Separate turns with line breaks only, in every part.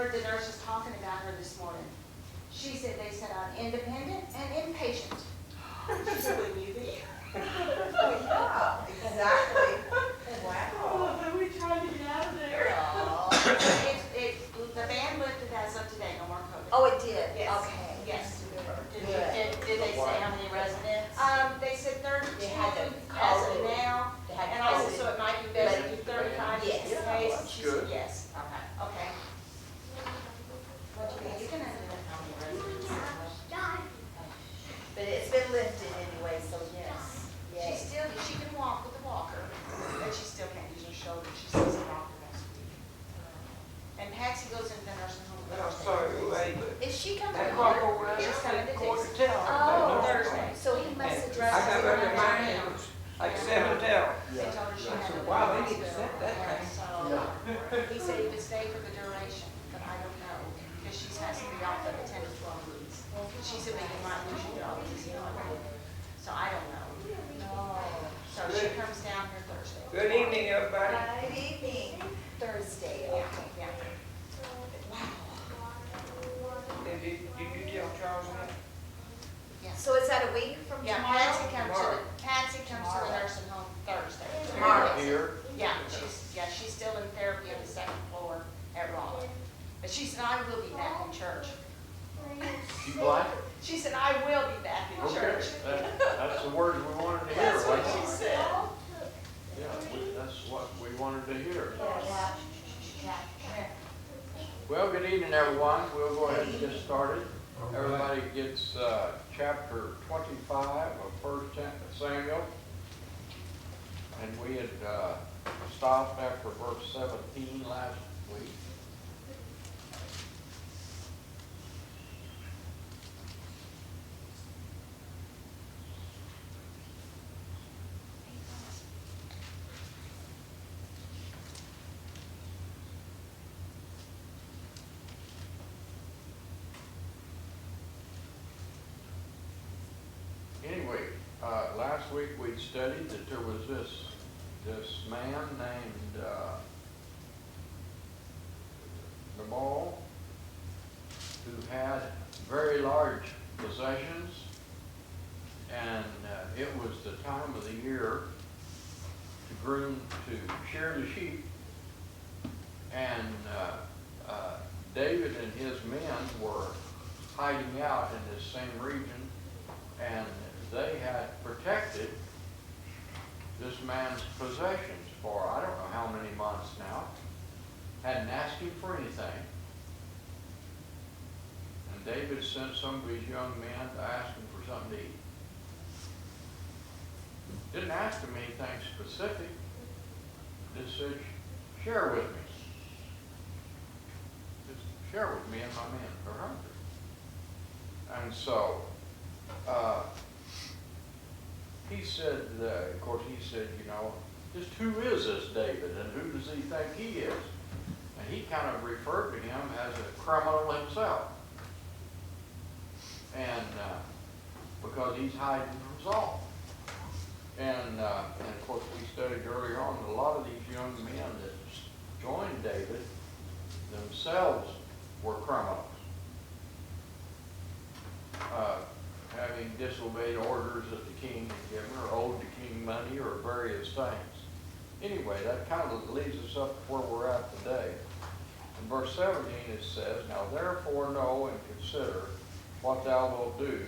heard the nurses talking about her this morning. She said they said I'm independent and impatient. She said, wouldn't you be?
Yeah, exactly. Wow.
Oh, we tried to get out of there.
The band lifted as of today, no more COVID.
Oh, it did?
Yes.
Okay.
Yes.
Did they say how many residents?
They said 32
They had to
as of
code.
now,
They had
and
to
I said,
code
so
it.
it might be better to do 35
Yes.
just in
Yeah,
case.
that's
She said,
good.
yes.
Okay.
Okay. What do you think? You can have it.
How many residents?
But it's been lifted anyway, so yes. Yay.
She can walk with a walker, but she still can't use her shoulder. She says a walker next week. And Patsy goes into the nursing home
I'm
Thursday.
sorry, wait, but
Is she coming
that
here?
Buffalo Run,
She's coming to
quarter
Dixie.
till.
Oh,
Thursday.
So he must have
I
just.
got up in mine, it was like 7 till.
They told her she
I
had
said,
to.
wow, they need to set that thing.
So, he said he would stay for the duration, but I don't know, because she's has to be off for 10 to 12 weeks. She said, but you might lose your job, because you know, so I don't know. So she comes down here Thursday.
Good evening, everybody.
Good evening. Thursday,
Yeah,
okay.
yeah.
Did you tell Charles that?
Yeah.
So is that a week from
Yeah,
tomorrow?
Patsy comes to the nursing home Thursday.
Tomorrow.
Here?
Yeah, she's still in therapy on the second floor at Raleigh. But she said, I will be back in church.
You black?
She said, I will be back in
Okay,
church.
that's the words we wanted to hear,
That's what
wasn't
she
it?
said.
Yeah, that's what we wanted to hear. Well, good evening, everyone. We'll go ahead and get started. Everybody gets chapter 25 of 1 Samuel. And we had stopped after verse 17 last week. Anyway, last week we studied that there was this man named Nabal who had very large possessions, and it was the time of the year to shear the sheep, and David and his men were hiding out in this same region, and they had protected this man's possessions for I don't know how many months now. Hadn't asked him for anything. And David sent some of his young men to ask him for something to eat. Didn't ask him anything specific. Just said, share with me. Just share with me and my men. They're hungry. And so, he said, of course, he said, you know, just who is this David and who does he think he is? And he kind of referred to him as a criminal himself. And because he's hiding from Saul. And of course, we studied earlier on that a lot of these young men that joined David themselves were criminals. Having disobeyed orders that the king had given, or owed the king money, or various things. Anyway, that kind of leads us up to where we're at today. In verse 17 it says, now therefore know and consider what thou wilt do,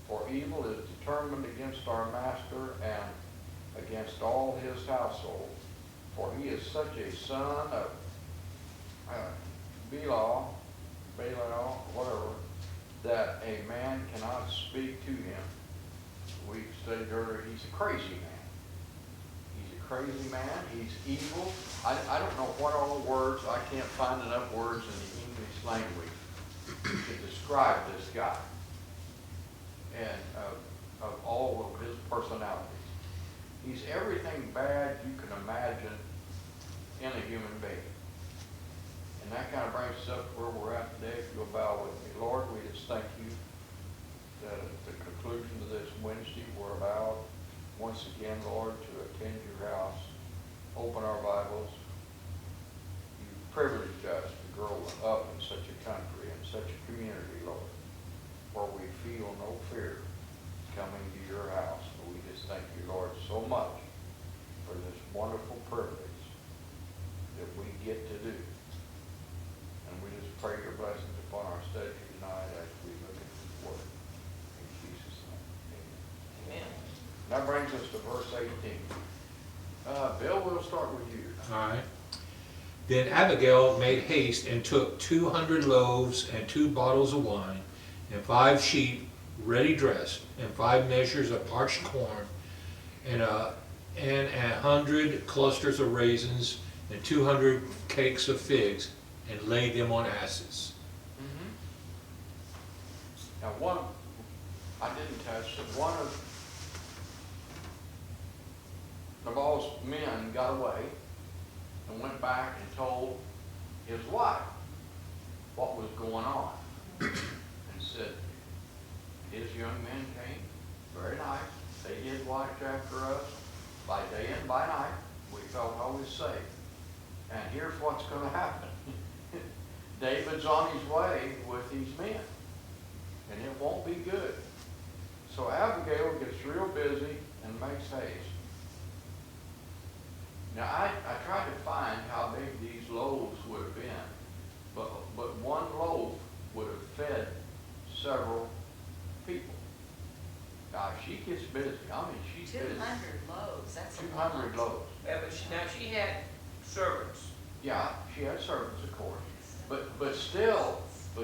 for evil is determined against our master and against all his household, for he is such a son of Belial, whatever, that a man cannot speak to him. We studied earlier, he's a crazy man. He's a crazy man, he's evil. I don't know what all the words, I can't find enough words in the English language to describe this guy and of all of his personalities. He's everything bad you can imagine in a human being. And that kind of brings us up to where we're at today. If you'll bow with me. Lord, we just thank you that at the conclusion of this Wednesday, we're allowed once again, Lord, to attend your house, open our Bibles. You've privileged us to grow up in such a country, in such a community, Lord, where we feel no fear coming to your house. We just thank you, Lord, so much for this wonderful privilege that we get to do. And we just pray your blessings upon our study tonight as we look at this word. In Jesus' name, amen.
Amen.
That brings us to verse 18. Bill, we'll start with you.
All right. Then Abigail made haste and took 200 loaves and 2 bottles of wine, and 5 sheep ready dressed, and 5 measures of parched corn, and 100 clusters of raisins, and 200 cakes of figs, and laid them on asses.
Now one, I didn't touch, but one of Nabal's men got away and went back and told his wife what was going on. And said, his young men came, very nice, they did watch after us by day and by night. We felt always safe. And here's what's going to happen. David's on his way with these men, and it won't be good. So Abigail gets real busy and makes haste. Now I tried to find how big these loaves would have been, but one loaf would have fed several people. Now she gets busy. I mean, she's busy.
200 loaves, that's a
200
lot.
loaves.
Yeah, but now she had servants.
Yeah, she had servants, of course. But still, to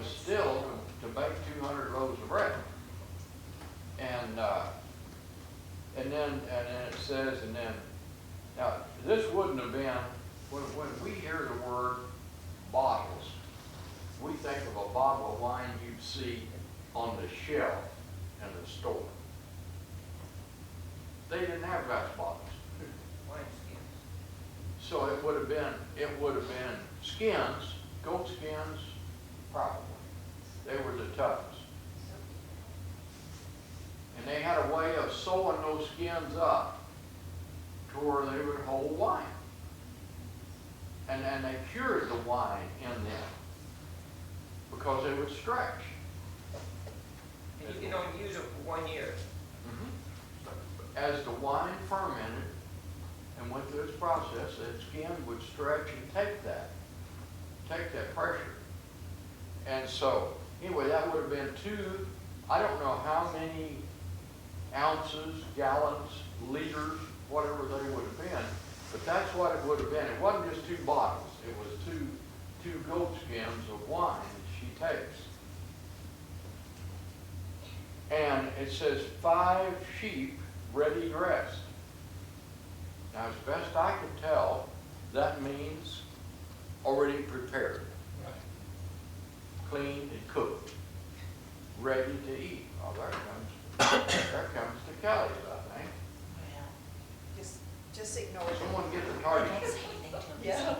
make 200 loaves of bread. And then it says, now this wouldn't have been, when we hear the word bottles, we think of a bottle of wine you'd see on the shelf in the store. They didn't have glass bottles.
Wineskins.
So it would have been skins, goat skins, probably. They were the toughest. And they had a way of sewing those skins up to where they would hold wine. And they cured the wine in them because they would stretch.
And you can only use them for 1 year.
As the wine fermented and went through its process, that skin would stretch and take that pressure. And so, anyway, that would have been I don't know how many ounces, gallons, liters, whatever they would have been, but that's what it would have been. It wasn't just 2 bottles. It was two goat skins of wine that she takes. And it says 5 sheep ready dressed. Now, as best I can tell, that means already prepared, cleaned and cooked, ready to eat. Oh, there comes the Kellys, I think.
Just ignore it.
Someone get the tardy,
Don't say anything to them.
Yeah.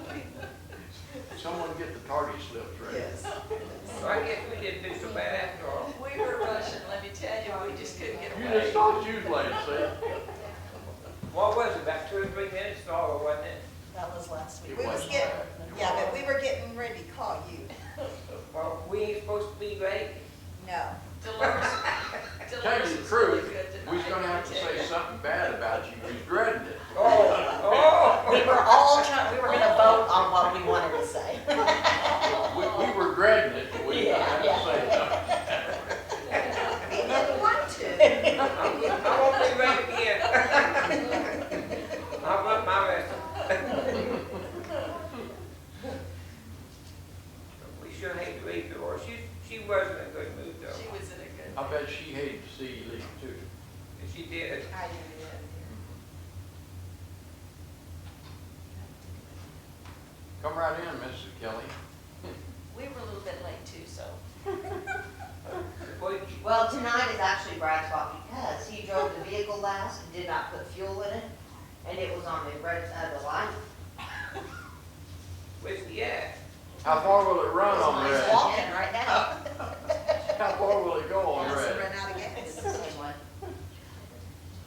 someone get the tardy slips ready.
Yes.
So I guess we didn't do so bad after all.
We were rushing, let me tell you, we just couldn't get
You
away.
just thought you'd late, see?
What was it, about 2 or 3 minutes longer, wasn't it?
That was last week.
It
We was
wasn't
getting,
bad.
yeah, but we were getting ready to call you.
Well, we ain't supposed to be late.
No.
Dolores,
Tell
Dolores
you the
was really
truth,
good tonight.
we're gonna have to
let me
say
tell you.
something bad about you. We dreaded it.
We were all trying, we were gonna vote on what we wanted to say.
We were dreading it, but we had to say something.
We didn't want to.
I won't be late again. I've learned my lesson. We sure hate to leave her, or she wasn't in a good mood though.
She was in a good.
I bet she hated to see you leave too.
And she did.
I did.
Come right in, Mrs. Kelly.
We were a little bit late too, so.
Boy,
Well, tonight is actually Brad's fault because he drove the vehicle last and did not put fuel in it, and it was on the red side of the line.
where's he at?
How far will it run on
He's
red?
walking right now.
How far will it go on
Yes,
red?
ran out of gas.
It's the same one.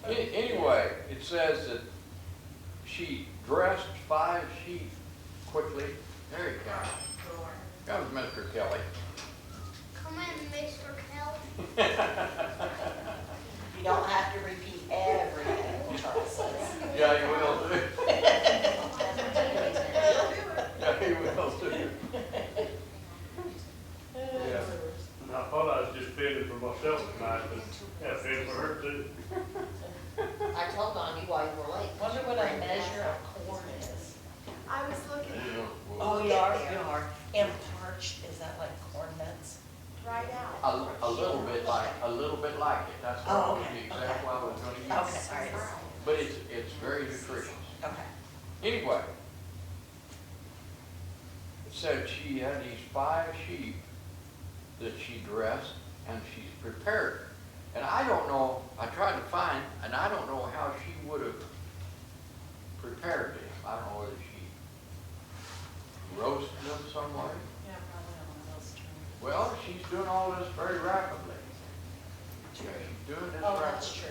Anyway, it says that she dressed 5 sheep quickly. There you go.
You don't have to repeat everything Charles says.
Yeah, you will too. Yeah, you will too. Yeah.
And I thought I was just feeling for myself tonight, but yeah, feeling for her too.
I told on you while you were late.
Wonder what a measure of corn is.
I was looking
Oh,
you
you
are,
are. And parched, is that like corn nuts?
right out.
A little bit like it. That's
Oh,
what
okay,
the example I was gonna use.
Okay, all right.
But it's very nutritious.
Okay.
Anyway, it said she had these 5 sheep that she dressed and she's prepared. And I don't know, I tried to find, and I don't know how she would have prepared them. I don't know whether she roasted them some way.
Yeah, probably on one of those terms.
Well, she's doing all this very rapidly. She's doing this
Oh,
rapidly.
that's true.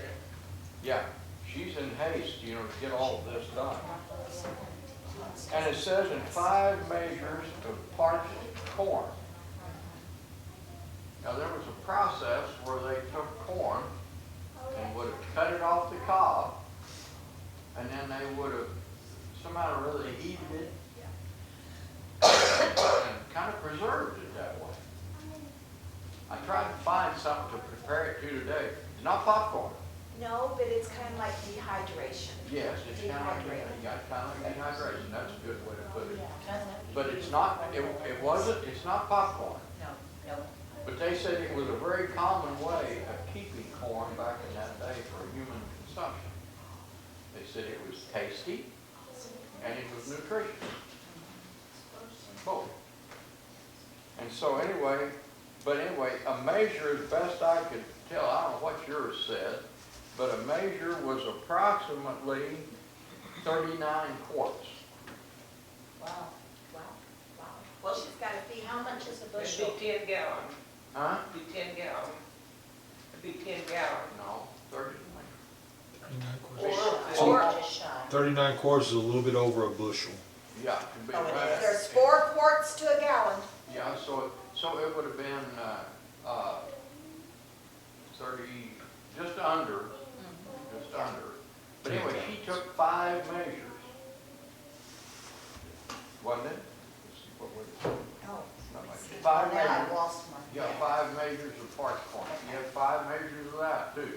Yeah, she's in haste, to get all of this done. And it says in 5 measures of parched corn. Now, there was a process where they took corn and would have cut it off the cob, and then they would have somehow really heated it and kind of preserved it that way. I tried to find something to prepare it to today. It's not popcorn.
No, but it's kind of like dehydration.
Yes, it's kind of like,
Dehydrated.
dehydration. That's a good way to put it.
Kind of like-
But it's not, it's not popcorn.
No, no.
But they said it was a very common way of keeping corn back in that day for human consumption. They said it was tasty and it was nutritious. Both. And so anyway, a measure, as best I could tell, I don't know what yours said, but a measure was approximately 39 quarts.
Wow.
Wow, wow. Well, she's got to feed, how much is a
It'd
bushel?
be 10 gallons.
Huh?
It'd be 10 gallons. It'd be 10 gallons.
No, 39.
Or just shy.
39 quarts is a little bit over a bushel.
Yeah, it could be
Oh, it
right.
is.
There's 4 quarts to a gallon.
Yeah, so it would have been, 30, just under. But anyway, she took 5 measures. Wasn't it? Let's see, what was it?
Oh.
Not like it.
Now
5
I
measures.
lost my.
Yeah, 5 measures of parched corn. She had 5 measures of that too.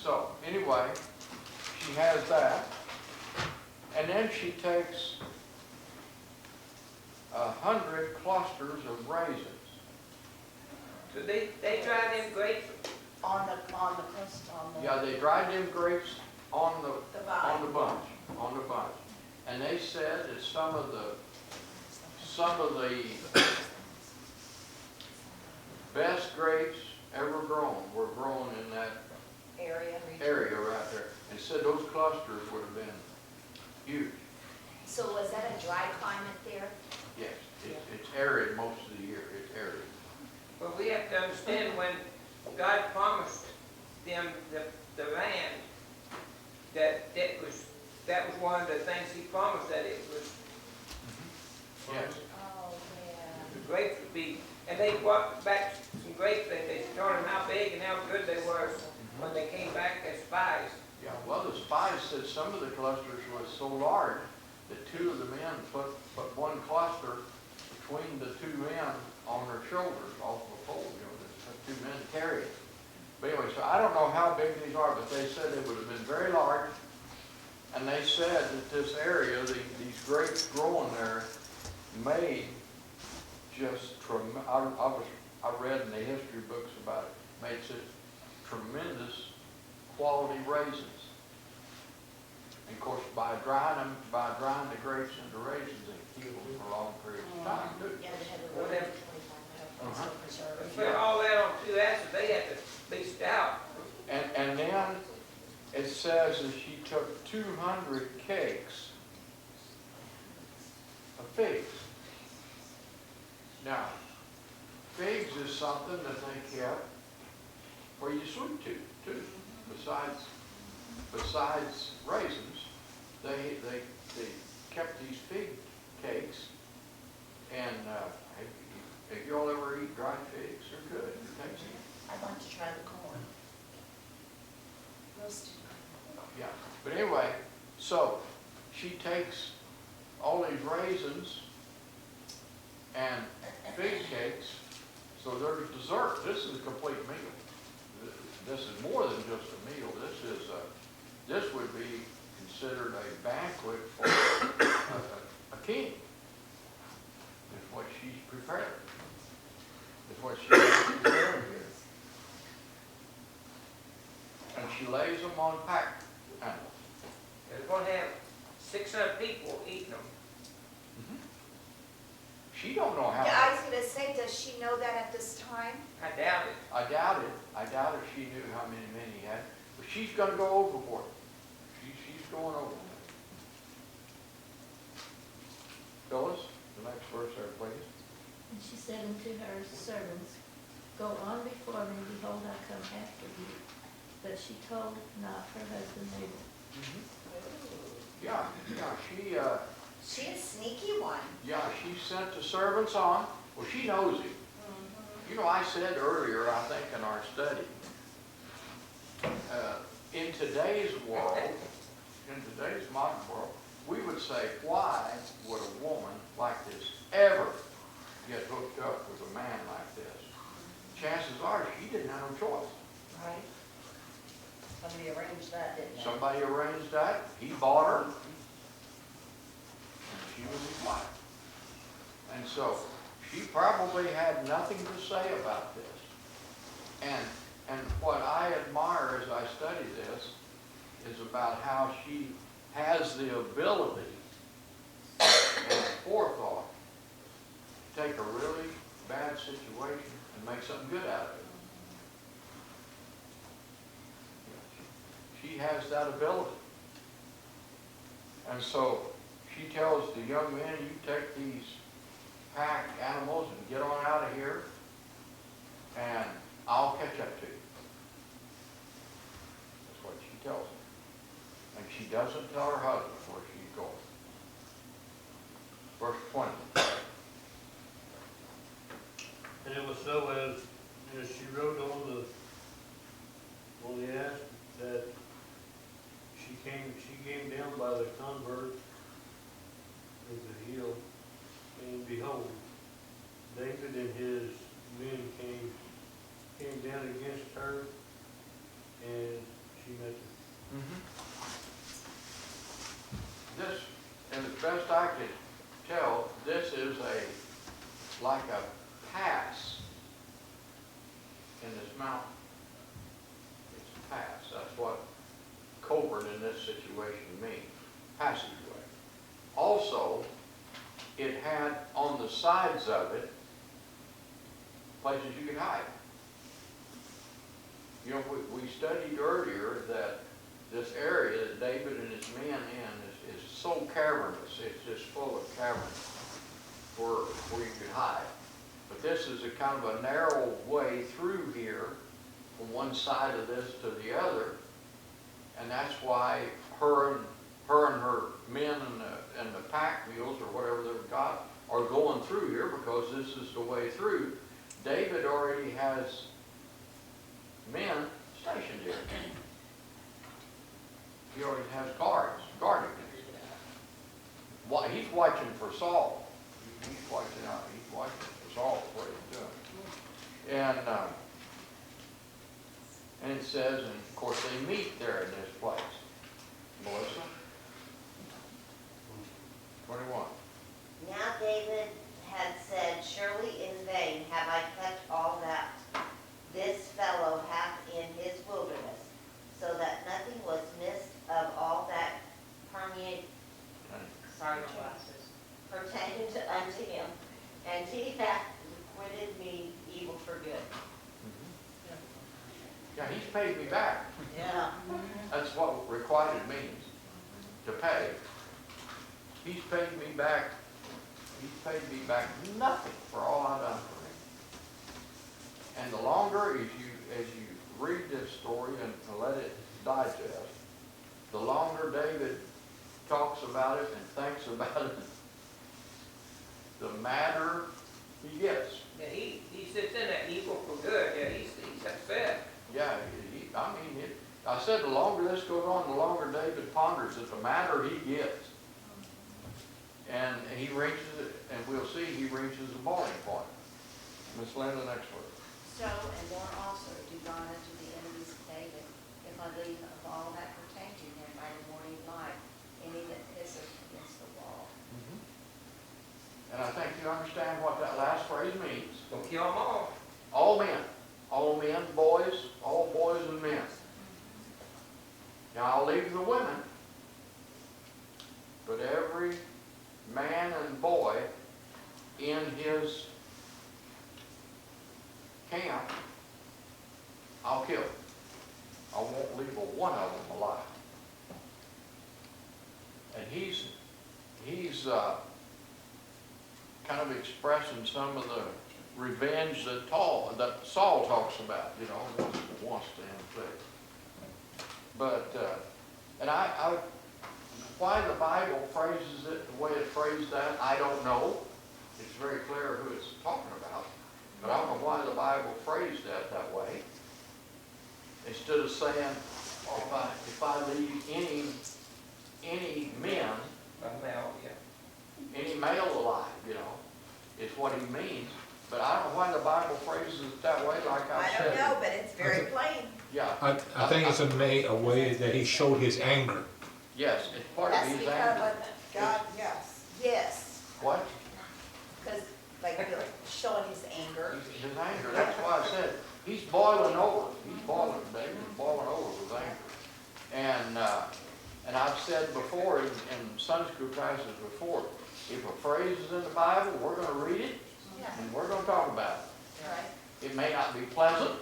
So, anyway, she has that. And then she takes 100 clusters of raisins.
So they dry them grapes.
On the crust, on the.
Yeah, they dried them grapes on the
vine.
on the bunch. And they said that some of the best grapes ever grown were grown in that
Area.
area right there. And said those clusters would have been huge.
So was that a dry climate there?
Yes, it's arid most of the year. It's arid.
But we have to understand when God promised them the land, that was one of the things He promised, that it was
Yes.
Oh, yeah.
the grapes would be, and they brought back some grapes, they told them how big and how good they were when they came back as spies.
Yeah, well, the spies said some of the clusters was so large that 2 of the men put one cluster between the 2 men on their shoulders off the pole, the 2 men carry it. But anyway, so I don't know how big these are, but they said they would have been very large. And they said that this area, these grapes growing there, made just I read in the history books about it, made such tremendous quality raisins. And of course, by drying the grapes into raisins, they keep them for long periods of time too.
Yeah, they had to
Well,
really
then-
still preserve
And
it.
put all that on 2 acids, they had to be stout.
And then it says that she took 200 cakes of figs. Now, figs is something that they kept for your sweet tooth too. Besides raisins, they kept these fig cakes, and If y'all ever eat dried figs, they're good. They're tasty.
I'd like to try the corn.
Roasted.
Yeah, but anyway, so she takes all these raisins and fig cakes, so there's dessert. This is a complete meal. This is more than just a meal. This would be considered a banquet for a king. Is what she's prepared. Is what she's prepared here. And she lays them on pack animals.
It's gonna have 600 people eating them.
She don't know how.
Yeah, I was gonna say, does she know that at this time?
I doubt it.
I doubt it. I doubt if she knew how many men he had. But she's gonna go overboard. She's going overboard. Phyllis, the next verse there, please.
And she said unto her servants, Go on before me, behold, I come after you. But she told not her husband Nabal.
Yeah,
She a sneaky one.
she sent the servants on. Well, she knows him. You know, I said earlier, I think in our study, in today's world, in today's modern world, we would say, why would a woman like this ever get hooked up with a man like this? Chances are she didn't have no choice.
Right. Somebody arranged that, didn't they?
Somebody arranged that, he bought her, and she was his wife. And so, she probably had nothing to say about this. And what I admire as I study this is about how she has the ability and forethought to take a really bad situation and make something good out of it. She has that ability. And so she tells the young men, you take these pack animals and get on out of here, and I'll catch up to you. That's what she tells them. And she doesn't tell her husband where she's going. Verse 20.
And it was so as she rode on the ass that she came down by the convert of the hill, and behold, David and his men came down against her, and she met them.
This, and as best I can tell, this is like a pass in this mountain. It's a pass. That's what covert in this situation means. Passageway. Also, it had on the sides of it places you could hide. You know, we studied earlier that this area that David and his men in is so cavernous. It's just full of caverns where you could hide. But this is a kind of a narrow way through here from one side of this to the other. And that's why her and her men and the pack mules or whatever they've got are going through here because this is the way through. David already has men stationed here. He already has guards guarding him. He's watching for Saul. He's watching for Saul, is what he's doing. And it says, and of course they meet there in this place. Melissa? 21.
Now David had said, Surely in vain have I kept all that this fellow hath in his wilderness, so that nothing was missed of all that pertained unto him, and he hath requited me evil for good.
Yeah, he's paid me back.
Yeah.
That's what requited means, to pay. He's paid me back. He's paid me back nothing for all I've done for him. And the longer as you read this story and let it digest, the longer David talks about it and thinks about it, the madder he gets.
Yeah.
this goes on, the longer David ponders it, the madder he gets. And he reaches it, and we'll see, he reaches the boiling point. Miss Linda, next word.
So, and more also, do gone unto the enemies of David, if I leave of all that pertain to him by the morning light, any that pisseth against the wall.
And I think you understand what that last phrase means.
Don't kill them all.
All men, boys, all boys and men. Now I'll leave the women, but every man and boy in his camp, I'll kill. I won't leave a one of them alive. And he's kind of expressing some of the revenge that Saul talks about, you know, wants to inflict. But, and why the Bible phrases it the way it phrased that, I don't know. It's very clear who it's talking about. But I don't know why the Bible phrased that way. Instead of saying, if I leave any men,
A male, yeah.
any male alive, you know, is what he means. But I don't know why the Bible phrases it that way, like I
I
said.
don't know, but it's very plain.
Yeah,
I think it's a way that he showed his anger.
yes, it's part of
That's
his
because
anger.
of God, yes. Yes,
What?
because like showing his anger.
His anger, that's why I said, he's boiling over. David's boiling over with anger. And I've said before in Sunday school classes before, if a phrase is in the Bible, we're going to read it
Yeah.
and we're going to talk about it.
Right.
It may not be pleasant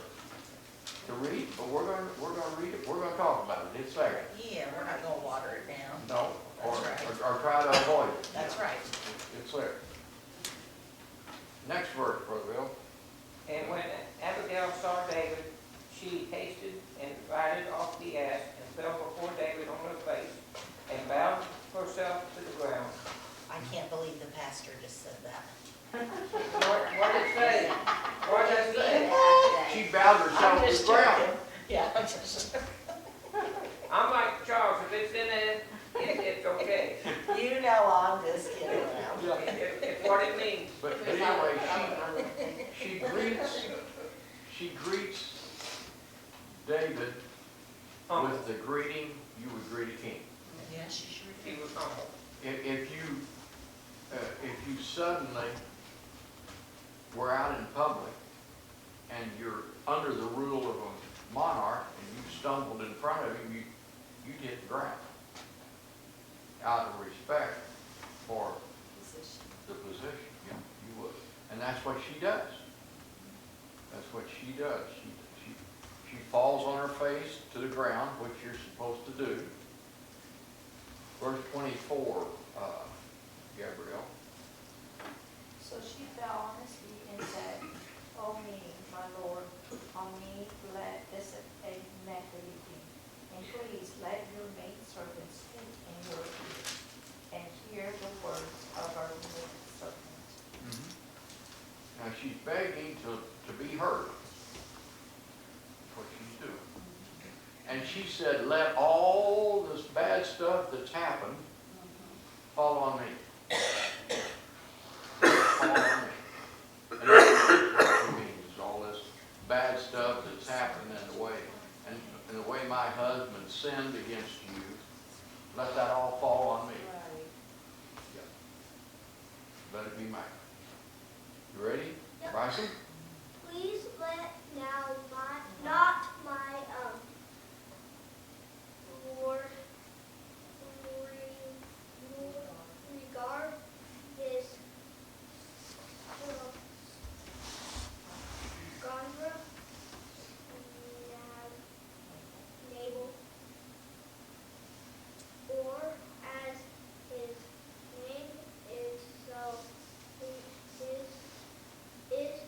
to read, but we're going to read it. We're going to talk about it. It's there.
Yeah, we're not gonna water it down.
No, or
That's right.
or try to avoid it.
That's right.
It's there. Next verse, Brother Bill.
And when Abigail saw David, she hasted and rided off the ass and fell before David on her face and bowed herself to the ground.
I can't believe the pastor just said that.
What did it say? What did it say?
She bowed herself
I'm
to
just
the ground.
joking. Yeah, I'm just,
I'm like Charles, if it's in there, it's okay.
you know I'm just kidding around.
It's what it means.
But anyway, she greets David with the greeting you would greet a king.
Yeah, she sure
He was humble.
If you suddenly were out in public and you're under the rule of a monarch and you stumbled in front of him, you'd hit the ground out of respect for the position. Yeah, you would. And that's what she does. That's what she does. She falls on her face to the ground, which you're supposed to do. Verse 24, Gabrielle.
So she fell on his feet and said, O me, my Lord, on me let this iniquity be. And please let your maidservant speak in your ear, and hear the words of our maidservant.
Now she's begging to be heard. That's what she's doing. And she said, let all this bad stuff that's happened fall on me. Fall on me. And that's what it means, all this bad stuff that's happened in the way my husband sinned against you. Let that all fall on me. Yeah. Let it be mine. You ready?
Yep.
Bryson?
Please let now not my regard his Gondra Nabal, or as his name is so is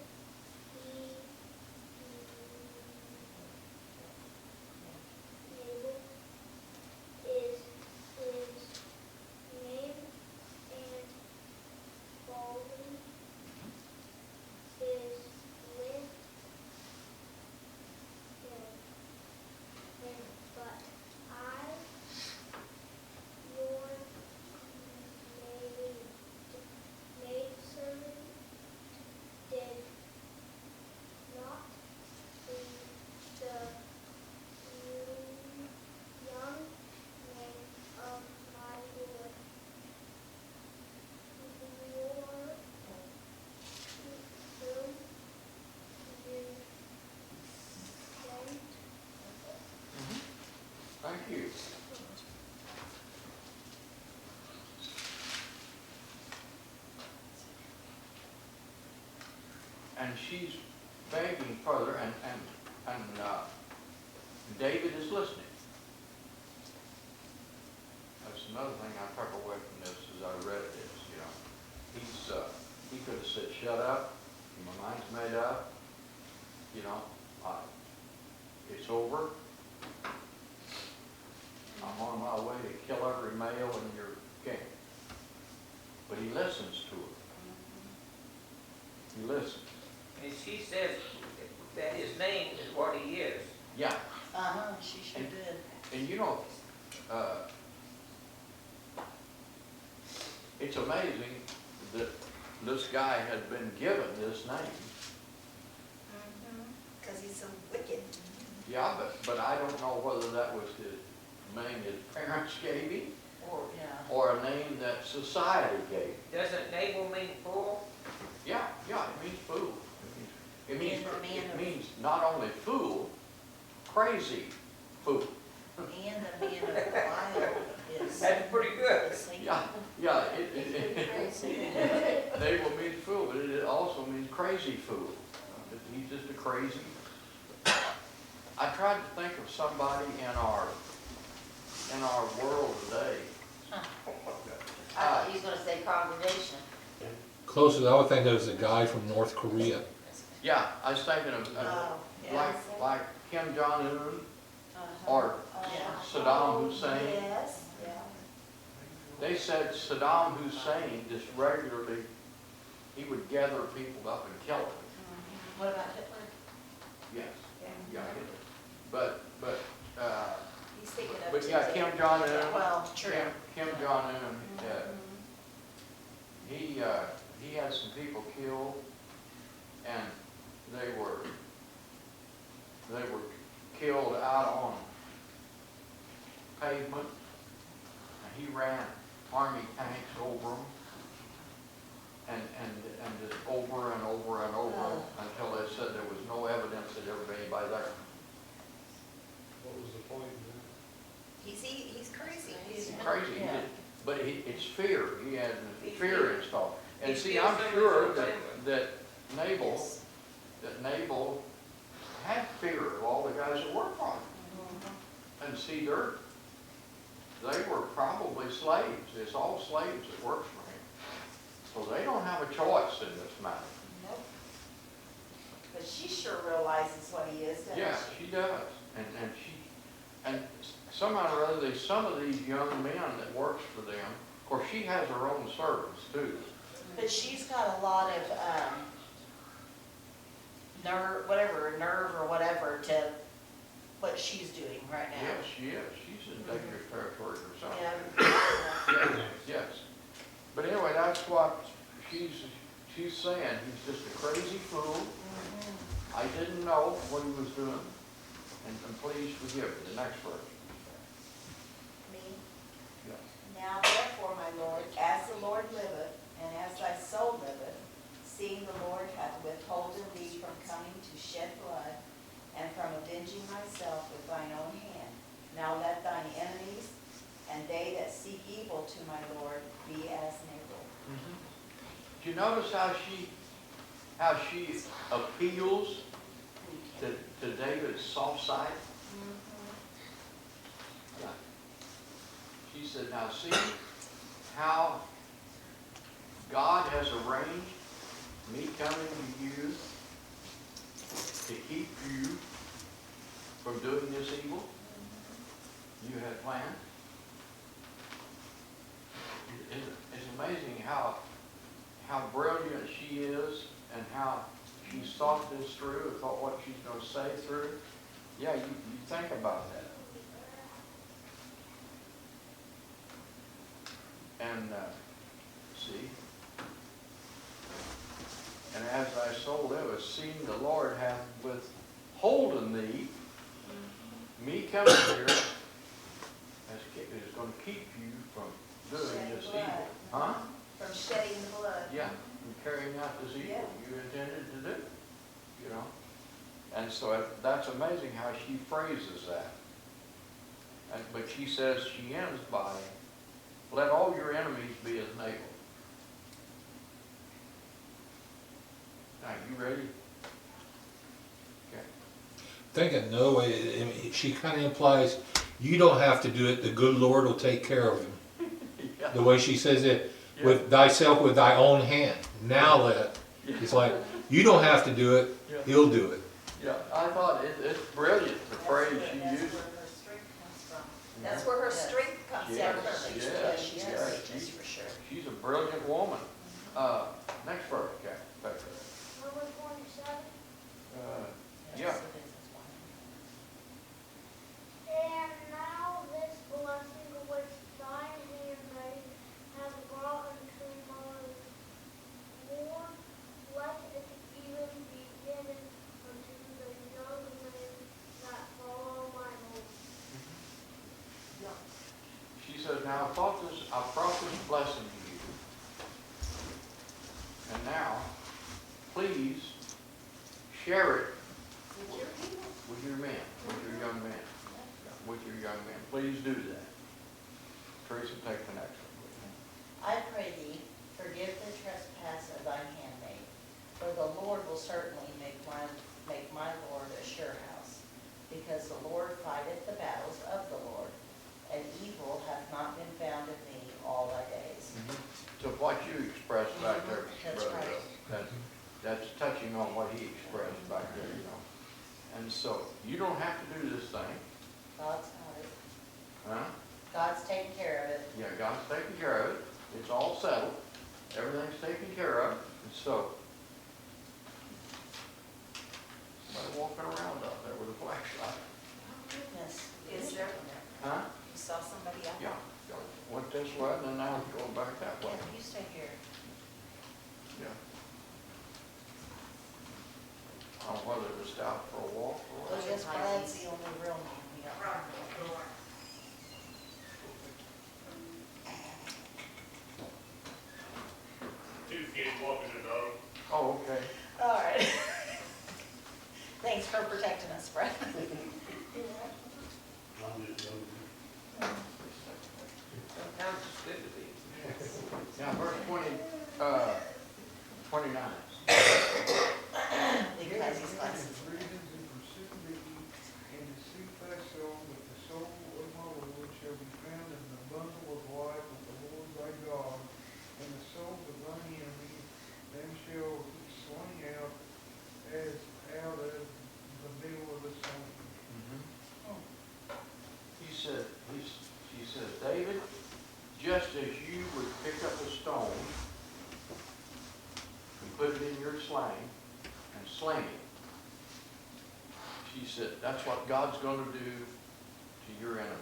and she's begging further, and David is listening. That's another thing I took away from this as I read this, you know. He could have said, shut up, my mind's made up, you know, it's over. I'm on my way to kill every male in your camp. But he listens to her. He listens.
And she says that his name is what he is.
Yeah,
She sure did.
and you know, it's amazing that this guy had been given this name.
Because he's so wicked.
Yeah, but I don't know whether that was his name his parents gave him, or a name that society gave him.
Doesn't Nabal mean fool?
Yeah, it means fool. It means,
And the man
it
of-
means not only fool, crazy fool.
And the man of Belial is.
That's pretty good.
Yeah, Nabal means fool, but it also means crazy fool. He's just a crazy. I tried to think of somebody in our world today.
I thought he was gonna say congregation.
Closest I would think of is a guy from North Korea.
Yeah, I was thinking of like Kim Jong-un or Saddam Hussein.
Yes, yeah.
They said Saddam Hussein just regularly, he would gather people up and kill them.
What about Hitler?
Yes, yeah, but
He's thinking of.
But yeah, Kim Jong-un.
Well, true.
Kim Jong-un, he had some people killed, and they were killed out on pavement, and he ran army tanks over them, and just over and over and over until they said there was no evidence that there was anybody there.
What was the point in
He's crazy.
He's crazy,
Yeah.
but it's fear. He had fear installed. And
He
see,
feels
I'm
so much
sure
more
that Nabal had fear of all the guys that worked for him. And see, they were probably slaves. It's all slaves that works for him. So they don't have a choice in this matter.
Nope. But she sure realizes what he is, doesn't she?
Yeah, she does. And somehow or other, some of these young men that works for them, of course, she has her own servants too.
But she's got a lot of, nerve or whatever to what she's doing right now.
Yes, she is. She's in dangerous territory herself.
Yeah.
Yes. But anyway, that's what she's saying. He's just a crazy fool. I didn't know what he was doing. And please forgive me. The next verse.
Me?
Yeah.
Now therefore, my Lord, as the Lord liveth, and as thy soul liveth, seeing the Lord hath withholden thee from coming to shed blood, and from avenging myself with thine own hand, now let thine enemies and they that seek evil to my Lord be as Nabal.
Do you notice how she appeals to David's soft side? Yeah. She said, now see how God has arranged me coming to you to keep you from doing this evil you had planned. It's amazing how brilliant she is and how she's thought this through and thought what she's going to say through. Yeah, you think about that. And see, and as thy soul liveth, seeing the Lord hath withholden thee, me coming here is going to keep you from doing
Shedding
this
blood.
evil. Huh?
From shedding the blood.
Yeah, from carrying out this evil
Yeah.
you intended to do, you know. And so that's amazing how she phrases that. But she says, she ends by, let all your enemies be as Nabal. Now, you ready?
thinking another way, I mean, she kind of implies, you don't have to do it, the good Lord will take care of him. The way she says it, with thyself with thy own hand, now let, it's like, you don't have to do it, he'll do it.
Yeah, I thought it's brilliant, the phrase she used.
That's where her strength comes from.
Yes,
That's where her strength comes from.
yes,
Yeah, she's
yes,
courageous,
she-
for sure.
She's a brilliant woman. Next verse, Becky.
Number 27.
Yeah,
Yes, it is, that's why.
And now this blessing which thy handmaid hath brought unto my Lord, let it even be given unto the young men that follow my Lord.
she says, now I brought this blessing to you. And now, please share it with your men, with your young men, with your young men. Please do that. Teresa, take the next one.
I pray thee, forgive the trespass of thine handmaid, for the Lord will certainly make my Lord a sure house, because the Lord fighteth the battles of the Lord, and evil hath not been found in thee all thy days.
So what you expressed back there,
That's
Brother
right.
Bill, that's touching on what he expressed back there, you know. And so, you don't have to do this thing,
God's got it.
huh?
God's taking care of it.
Yeah, God's taking care of it. It's all settled. Everything's taken care of. And so, somebody walking around out there with a flashlight.
Goodness.
Is there?
Huh?
You saw somebody out there?
Yeah. Went this way and then now it's going back that way.
Yeah, you stay here.
Yeah. I don't know whether it was out for a walk or
Well,
what.
yes, Brad's the only real man we got.
Two kids walking the dog.
Oh, okay.
All right. Thanks for protecting us, Brad.
I'm just joking.
Sometimes it's good to be.
Now, verse 29.
Because he's glasses.
Reasons and forsaken to eat, and deceive thy soul, that the soul of my Lord shall be found in the bundle of life of the Lord thy God, and the souls of thine enemy, them shall he sling out as out of the middle of the slain.
She says, David, just as you would pick up a stone and put it in your sling and sling it, she said, that's what God's going to do to your enemies.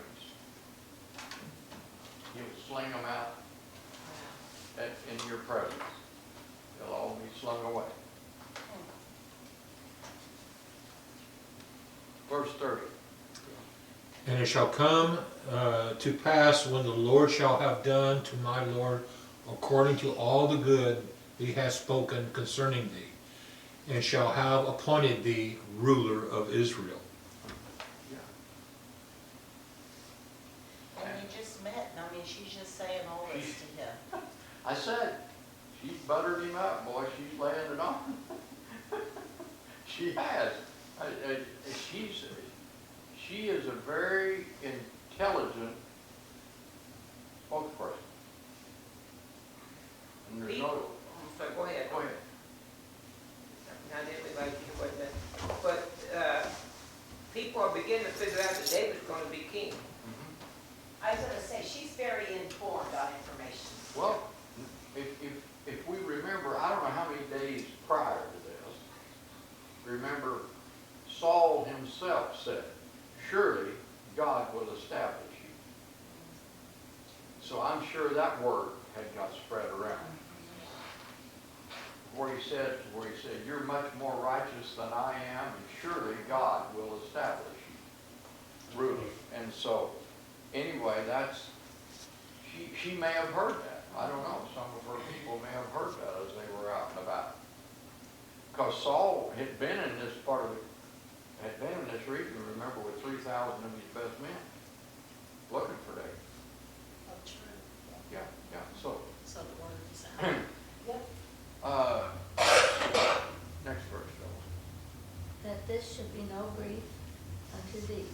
He'll sling them out in your presence. They'll all be slung away. Verse 30.
And it shall come to pass when the Lord shall have done to my Lord according to all the good he has spoken concerning thee, and shall have appointed thee ruler of Israel.
Yeah.
And they just met, and I mean, she's just saying all this to him.
I said, she's buttered him up, boy. She's laying it on. She has. She is a very intelligent spokesperson. And there's no,
So go ahead.
go ahead.
I didn't realize you wasn't there. But people are beginning to figure out that David's going to be king.
Mhm.
I was gonna say, she's very informed on information.
Well, if we remember, I don't know how many days prior to this, remember Saul himself said, surely God will establish you. So I'm sure that word had got spread around. Where he said, you're much more righteous than I am, and surely God will establish you, ruler. And so, anyway, she may have heard that. I don't know. Some of her people may have heard that as they were out and about. Because Saul had been in this region, remember, with 3,000 of his best men looking for David.
Oh, true.
Yeah, yeah. So,
So the word is out. Yep.
next verse, fellas.
That this should be no grief
unto thee,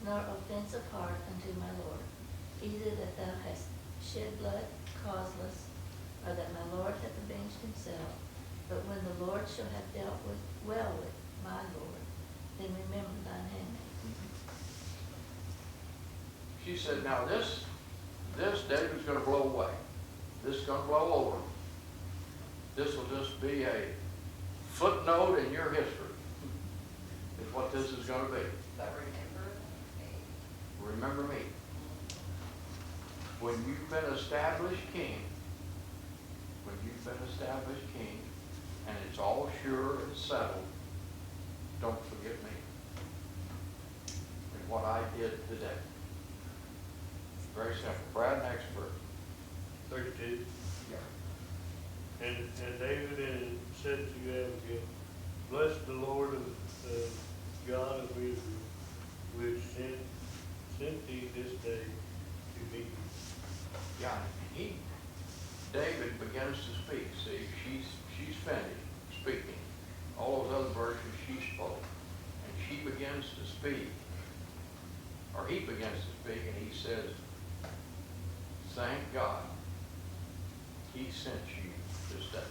nor offense of heart unto my Lord, either that thou hast shed blood causeless, or that my Lord hath avenged himself. But when the Lord shall have dealt well with my Lord, then remember thine handmaid.
She said, now this David's gonna blow away. This is gonna blow over. This will just be a footnote in your history, is what this is gonna be.
But remember me.
Remember me. When you've been established king, and it's all sure and settled, don't forget me and what I did today. Very simple. Brad, next verse.
32.
Yeah.
And David said to Abigail, bless the Lord of God of Israel, which sent thee this day to meet me.
Yeah, David begins to speak. See, she's finished speaking. All those other verses she spoke. And she begins to speak, or he begins to speak, and he says, thank God he sent you this day.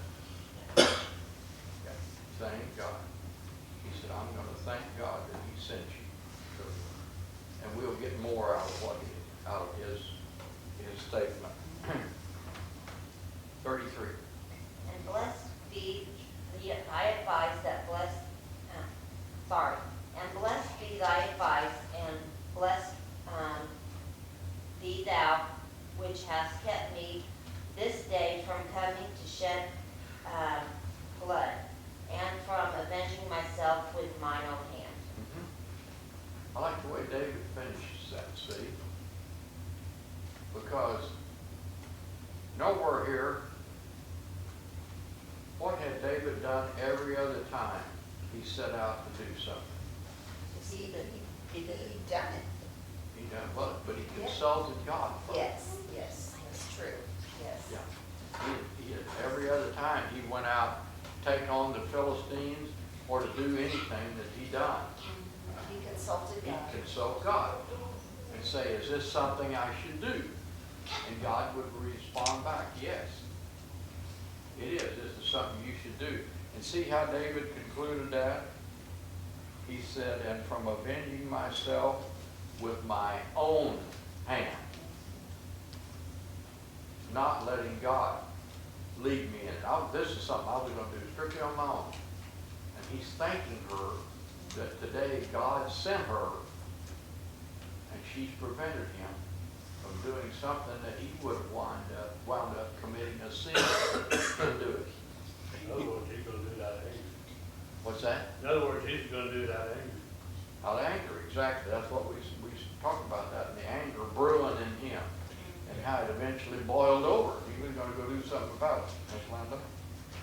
Okay. Thank God. He said, I'm going to thank God that he sent you. And we'll get more out of his statement. 33.
And blessed be, I advise that and blessed be thy advice, and blessed be thou, which hast kept me this day from coming to shed blood, and from avenging myself with mine own hand.
I like the way David finishes that, see? Because nowhere here, what had David done every other time he set out to do something?
See, but he done it.
He done what? But he consulted God first.
Yes, that's true, yes.
Yeah. He had, every other time he went out to take on the Philistines or to do anything that he done.
He consulted God.
He'd consult God and say, is this something I should do? And God would respond back, yes, it is. This is something you should do. And see how David concluded that? He said, and from avenging myself with my own hand. Not letting God lead me in it. This is something I was going to do strictly on my own. And he's thanking her that today God sent her, and she's prevented him from doing something that he would have wound up committing a sin to do it.
In other words, he's going to do it out of anger.
What's that?
In other words, he's going to do it out of anger.
Out of anger, exactly. That's what we talked about, that, and the anger brewing in him, and how it eventually boiled over. He was going to go do something about it. Miss Linda?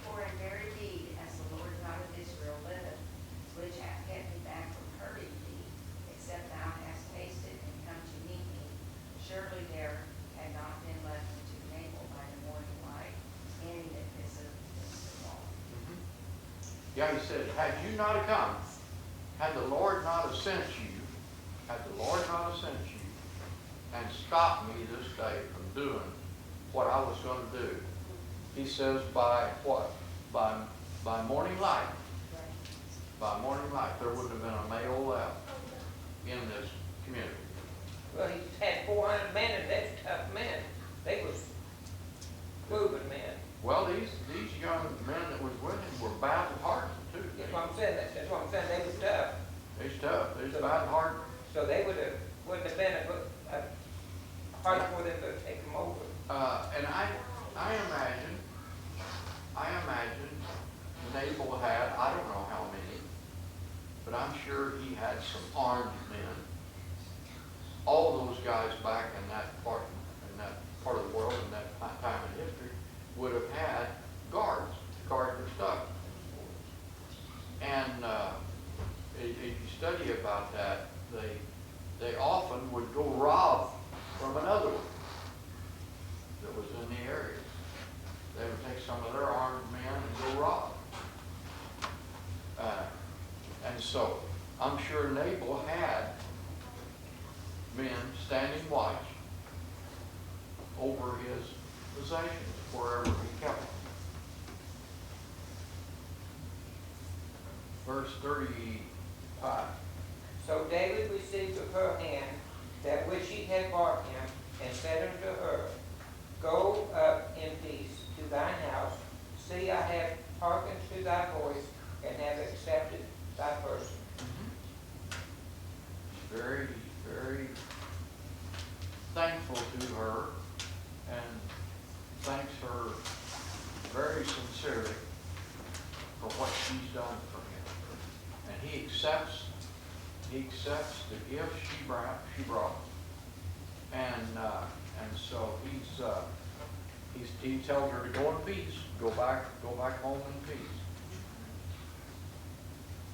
For in very deed, as the Lord God of Israel liveth, which hath kept me back from hurting thee, except thou hast tasted and come to meet me, surely there had not been left to Nabal by the morning light any that visiteth the wall.
Yeah, he said, had you not have come, had the Lord not have sent you, and stopped me this day from doing what I was going to do, he says, by what? By morning light. By morning light, there wouldn't have been a male left in this community.
Well, he had 400 men, and that's tough men. They was proven men.
Well, these young men that was with him were battle-hardened, too.
That's what I'm saying. That's what I'm saying. They was tough.
They's tough. They's battle-hardened.
So they wouldn't have been a hard for them to take them over.
And I imagine Nabal had, I don't know how many, but I'm sure he had some armed men. All those guys back in that part of the world, in that time in history, would have had guards to guard their stuff. And if you study about that, they often would go rob from another one that was in the area. They would take some of their armed men and go rob. And so I'm sure Nabal had men standing watch over his possessions wherever he kept them. Verse 35.
So David received of her hand that which he had brought him, and said unto her, Go up in peace to thine house. See, I have hearkened to thy voice, and have accepted thy person.
Very, very thankful to her, and thanks her very sincerely for what she's done for him. And he accepts the gift she brought. And so he tells her to go in peace, go back home in peace.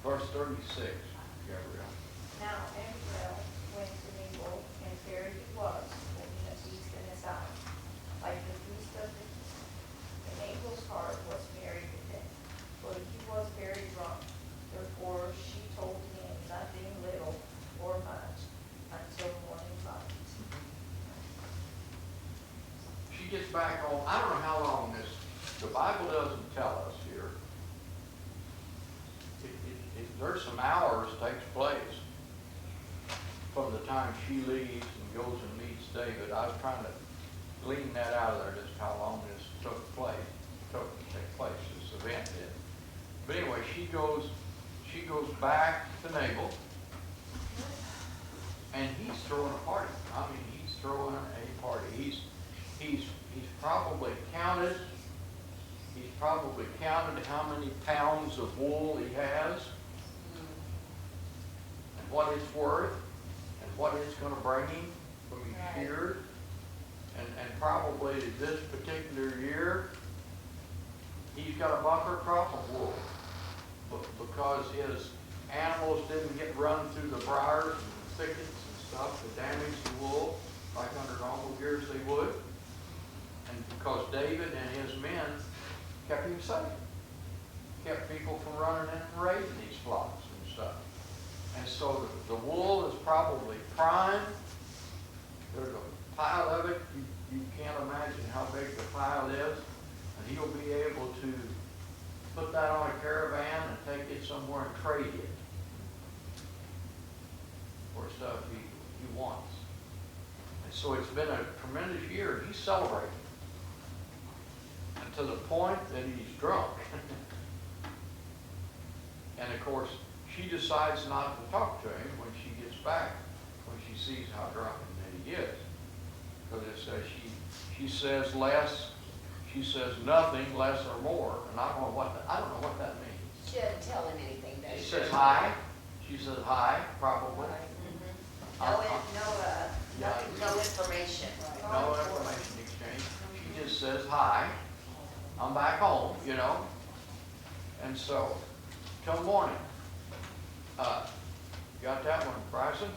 Verse 36, Gabriel.
Now Ambrose went to Nabal, and there he was, holding a feast in his house, like the feast of the feast. And Nabal's heart was merry with him, for he was very drunk. Therefore she told him nothing little or much until morning light.
She gets back home. I don't know how long the Bible doesn't tell us here. There's some hours takes place from the time she leaves and goes and meets David. I was trying to glean that out of there, just how long this took place, this event did. But anyway, she goes back to Nabal, and he's throwing a party. I mean, he's throwing a party. He's probably counted. He's probably counted how many pounds of wool he has, and what it's worth, and what it's going to bring him when he's sheared. And probably this particular year, he's got a bumper crop of wool, because his animals didn't get run through the briars and thickets and stuff to damage the wool like under normal years they would. And because David and his men kept him safe, kept people from running in and raiding these flocks and stuff. And so the wool is probably prime. There's a pile of it. You can't imagine how big the pile is. And he'll be able to put that on a caravan and take it somewhere and trade it for stuff he wants. And so it's been a tremendous year. He's celebrating. And to the point that he's drunk. And of course, she decides not to talk to him when she gets back, when she sees how drunk that he is. Because it says she says less, she says nothing, less or more. And I don't know what that means.
She doesn't tell him anything, does
She
she?
says hi. She says hi, probably.
No information.
No information exchange. She just says hi. I'm back home, you know. And so, till morning. Got that one, Bryson?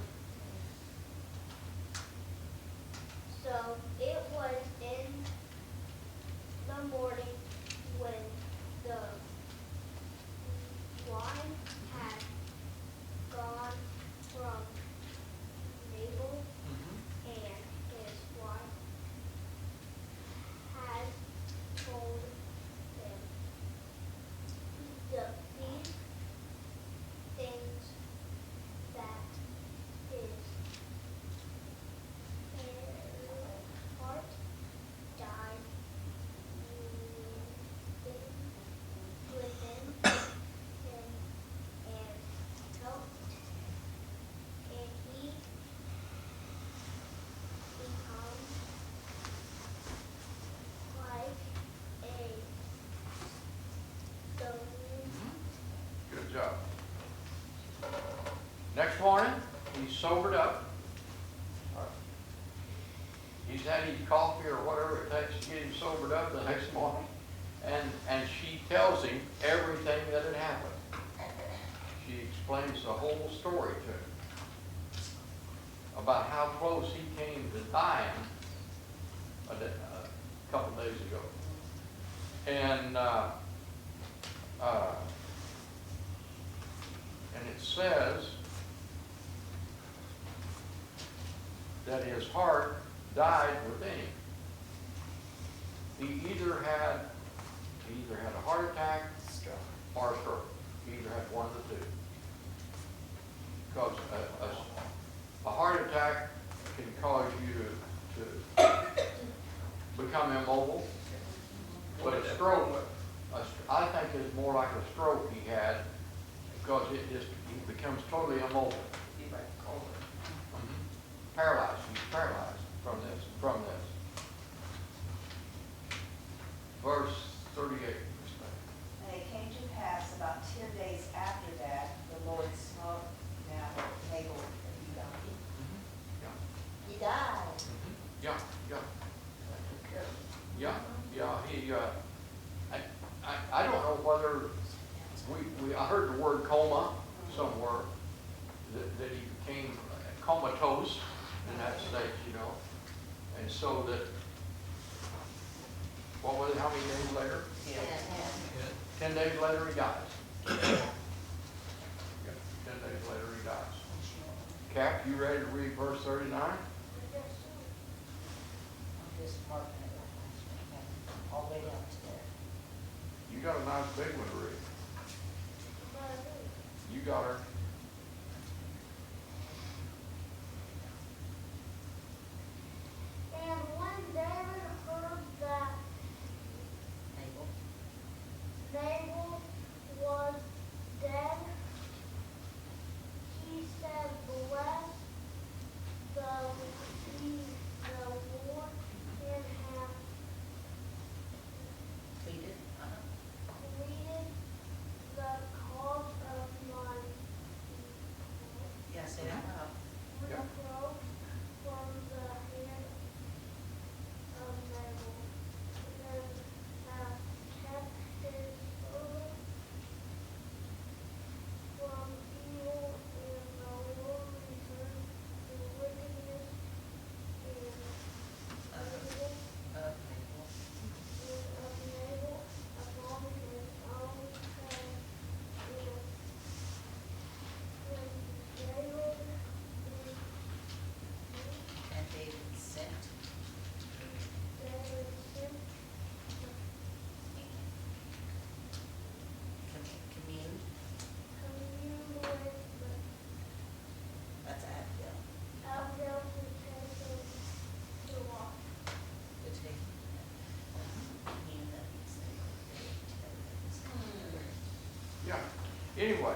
So it was in the morning when the wine had gone from Nabal and his wife had told him these things that his heart died within him and helped, and he become like a stone.
Good job. Next morning, he's sobered up. He's had his coffee or whatever it takes to get him sobered up the next morning. And she tells him everything that had happened. She explains the whole story to him about how close he came to dying a couple days ago. And it says that his heart died within him. He either had a heart attack or a stroke. He either had one of the two. Because a heart attack can cause you to become immobile. But a stroke, I think it's more like a stroke he had, because he becomes totally immobile. Paralyzed. He's paralyzed from this. Verse 38.
And it came to pass about 10 days after that, the Lord smote now Nabal the donkey.
He died.
Yeah. I don't know whether I heard the word coma somewhere, that he became comatose in that state, you know. And so that, what was it, how many days later? 10 days later he dies. 10 days later he dies. Cap, you ready to read verse 39?
I'm just marking it right all the way down to there.
You got a nice big one to read. You got her.
And when David heard that Nabal was dead, he said, bless the Lord and have pleaded the cause of my
Yeah, say that loud.
reproach from the hand of Nabal, and have kept his servant from evil, and the Lord returned the wickedness
Of
Nabal upon his own head,
And David sent.
David sent
Commune.
commune with
That's Abigail.
Abigail to take him to watch.
To take. Commune, that means they.
Yeah. Anyway.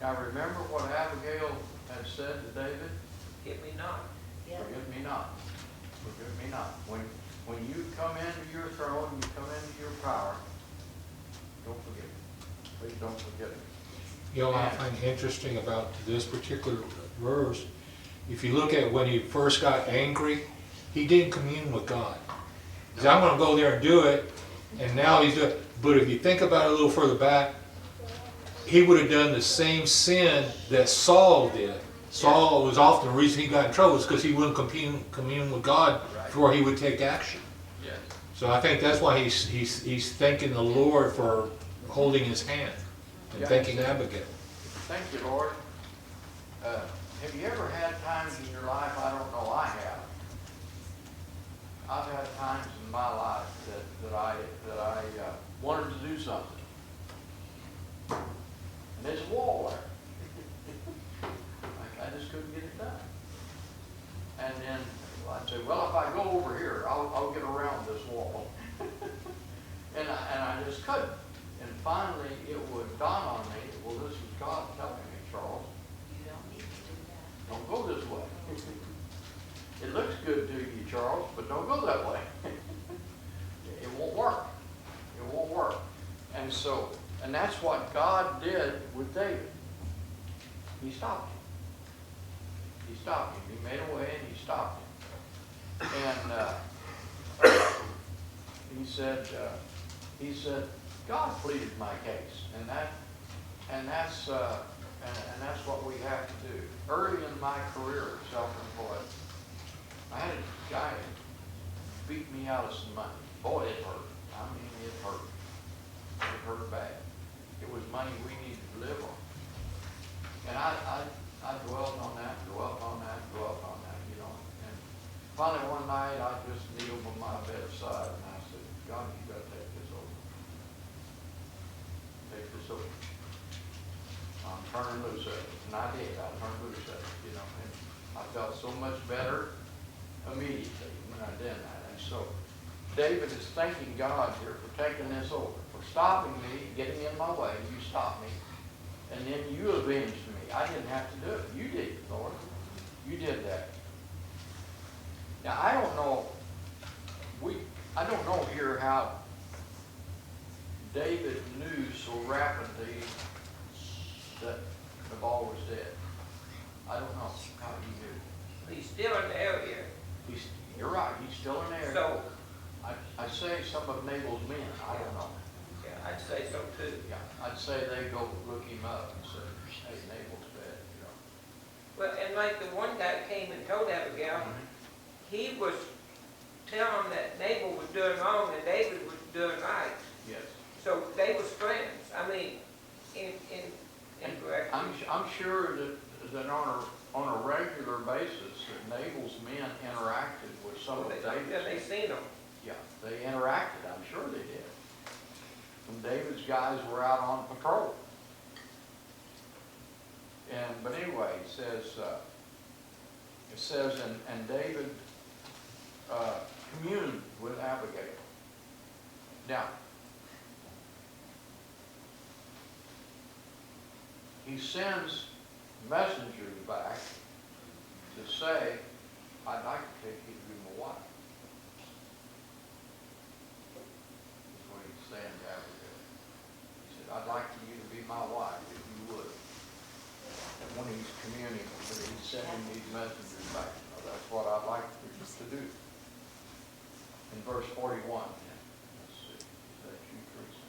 Now remember what Abigail had said to David?
Get me not.
Yeah.
Forgive me not. Forgive me not. When you come into your throne, you come into your power, don't forget me. Please don't forget me.
You know, I find interesting about this particular verse, if you look at when he first got angry, he didn't commune with God. He said, I'm going to go there and do it, and now he's doing it. But if you think about it a little further back, he would have done the same sin that Saul did. Saul was often the reason he got in trouble is because he wouldn't commune with God before he would take action.
Yes.
So I think that's why he's thanking the Lord for holding his hand and
Yeah,
thanking
he said,
Abigail.
Thank you, Lord. Have you ever had times in your life? I don't know, I have. I've had times in my life that I wanted to do something. And there's a wall there. I just couldn't get it done. And then I'd say, well, if I go over here, I'll get around this wall. and I just couldn't. And finally, it would dawn on me, well, this is God telling me, Charles,
You don't need to do that.
don't go this way. It looks good to you, Charles, but don't go that way. It won't work. It won't work. And that's what God did with David. He stopped him. He stopped him. He made a way and he stopped him. And he said, God pleaded my case. And that's what we have to do. Early in my career, self-employed, I had a guy beat me out of some money. Boy, it hurt. I mean, it hurt. It hurt bad. It was money we needed to live on. And I dwelt on that, dwelt on that, dwelt on that, you know. And finally one night, I just kneeled by my bedside and I said, God, you gotta take this over. Take this over. I'm turning loose at it. And I did, I turned loose at it, you know. And I felt so much better immediately when I did that. And so David is thanking God here for taking this over, for stopping me, getting in my way. You stopped me. And then you avenged me. I didn't have to do it. You did, Lord. You did that. Now, I don't know here how David knew so rapidly that the ball was dead. I don't know how he knew.
He's still in the area.
You're right, he's still in the area.
So,
I'd say some of Nabal's men, I don't know.
yeah, I'd say so too.
Yeah, I'd say they go look him up and say, hey, Nabal's dead, you know.
Well, and like the one guy came and told Abigail, he was telling that Nabal was doing wrong and David was doing right.
Yes.
So they was friends. I mean, incorrect.
I'm sure that on a regular basis, that Nabal's men interacted with some of David's men.
Yeah, they seen them.
Yeah, they interacted, I'm sure they did. When David's guys were out on patrol. But anyway, it says, and David communed with Abigail. Now, he sends messengers back to say, I'd like to take you to be my wife. That's what he's saying to Abigail. He said, I'd like for you to be my wife if you would. And when he's communing with her, he's sending these messengers back. Now, that's what I'd like for you to do. In verse 41, let's see, is that you, Teresa?